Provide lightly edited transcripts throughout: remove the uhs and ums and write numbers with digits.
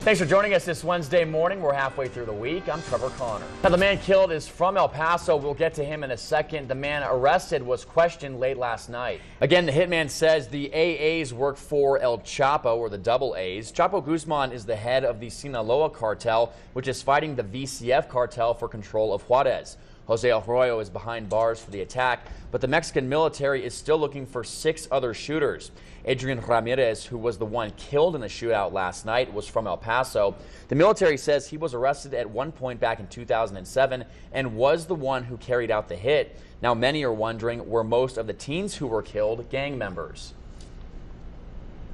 Thanks for joining us this Wednesday morning. We're halfway through the week. I'm Trevor Connor. Now, the man killed is from El Paso. We'll get to him in a second. The man arrested was questioned late last night. Again, the hitman says the AAs work for El Chapo, or the double A's. Chapo Guzman is the head of the Sinaloa cartel, which is fighting the VCF cartel for control of Juarez. Jose Arroyo is behind bars for the attack, but the Mexican military is still looking for 6 other shooters. Adrian Ramirez, who was the one killed in the shootout last night, was from El Paso. The military says he was arrested at one point back in 2007 and was the one who carried out the hit. Now many are wondering, were most of the teens who were killed gang members?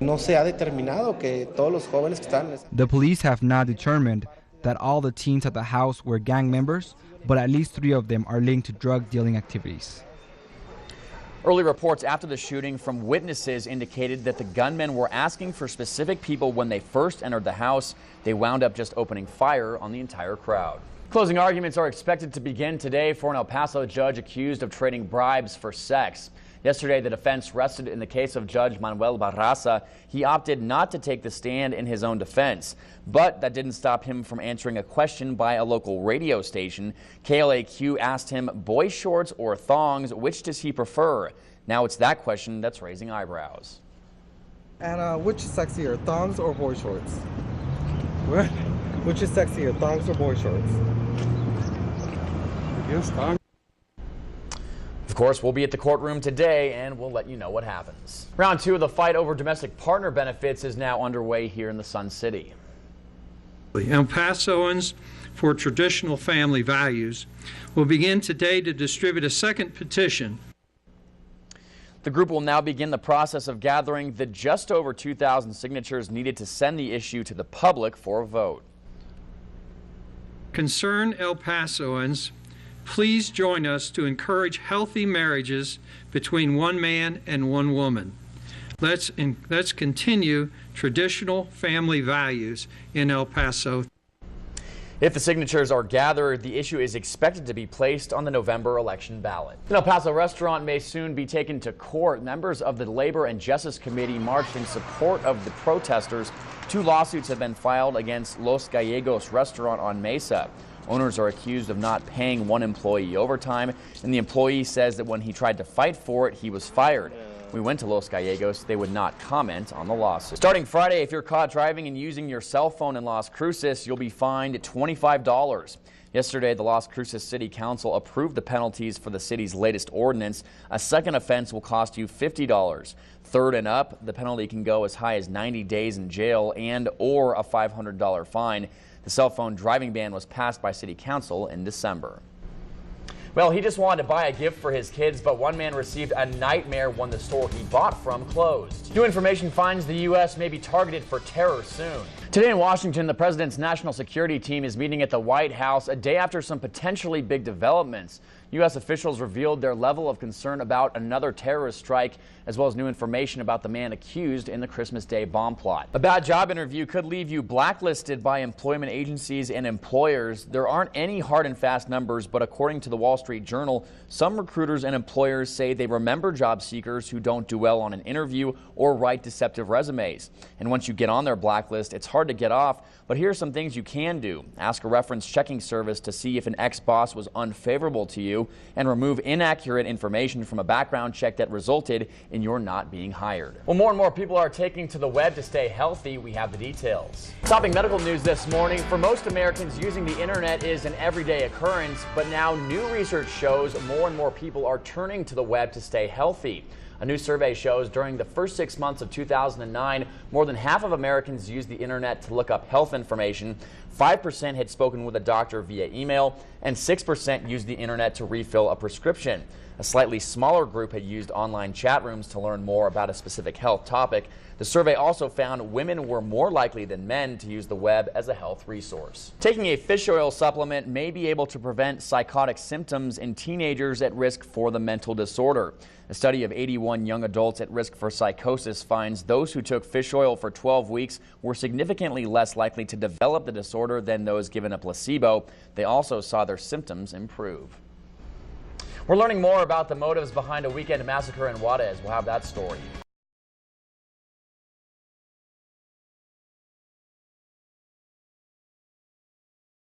The police have not determined that all the teens at the house were gang members, but at least 3 of them are linked to drug dealing activities. Early reports after the shooting from witnesses indicated that the gunmen were asking for specific people when they first entered the house. They wound up just opening fire on the entire crowd. Closing arguments are expected to begin today for an El Paso judge accused of trading bribes for sex. Yesterday, the defense rested in the case of Judge Manuel Barraza. He opted not to take the stand in his own defense, but that didn't stop him from answering a question by a local radio station. KLAQ asked him, boy shorts or thongs, which does he prefer? Now it's that question that's raising eyebrows. And which is sexier, thongs or boy shorts? What? Which is sexier, thongs or boy shorts? I guess thongs. Of course, we'll be at the courtroom today, and we'll let you know what happens. Round 2 of the fight over domestic partner benefits is now underway here in the Sun City. El Pasoans for Traditional Family Values will begin today to distribute a second petition. The group will now begin the process of gathering the just over 2,000 signatures needed to send the issue to the public for a vote. Concerned El Pasoans, please join us to encourage healthy marriages between one man and one woman. Let's continue traditional family values in El Paso. If the signatures are gathered, the issue is expected to be placed on the November election ballot. An El Paso restaurant may soon be taken to court. Members of the Labor and Justice Committee marched in support of the protesters. 2 lawsuits have been filed against Los Gallegos restaurant on Mesa. Owners are accused of not paying one employee overtime, and the employee says that when he tried to fight for it, he was fired. We went to Los Gallegos. They would not comment on the lawsuit. Starting Friday, if you're caught driving and using your cell phone in Las Cruces, you'll be fined $25. Yesterday, the Las Cruces City Council approved the penalties for the city's latest ordinance. A second offense will cost you $50. Third and up, the penalty can go as high as 90 days in jail and or a $500 fine. The cell phone driving ban was passed by City Council in December. Well, he just wanted to buy a gift for his kids, but one man received a nightmare when the store he bought from closed. New information finds the U.S. may be targeted for terror soon. Today in Washington, the president's national security team is meeting at the White House a day after some potentially big developments. U.S. officials revealed their level of concern about another terrorist strike, as well as new information about the man accused in the Christmas Day bomb plot. A bad job interview could leave you blacklisted by employment agencies and employers. There aren't any hard and fast numbers, but according to the Wall Street Journal, some recruiters and employers say they remember job seekers who don't do well on an interview or write deceptive resumes. And once you get on their blacklist, it's hard to get off. But here are some things you can do. Ask a reference checking service to see if an ex-boss was unfavorable to you, and remove inaccurate information from a background check that resulted in your not being hired. Well, more and more people are taking to the web to stay healthy. We have the details. Topping medical news this morning, for most Americans, using the internet is an everyday occurrence, but now new research shows more and more people are turning to the web to stay healthy. A new survey shows during the first 6 months of 2009, more than half of Americans used the internet to look up health information. 5% had spoken with a doctor via email, and 6% used the internet to refill a prescription. A slightly smaller group had used online chat rooms to learn more about a specific health topic. The survey also found women were more likely than men to use the web as a health resource. Taking a fish oil supplement may be able to prevent psychotic symptoms in teenagers at risk for the mental disorder. A study of 81 young adults at risk for psychosis finds those who took fish oil for 12 weeks were significantly less likely to develop the disorder than those given a placebo. They also saw their symptoms improve. We're learning more about the motives behind a weekend massacre in Juarez. We'll have that story.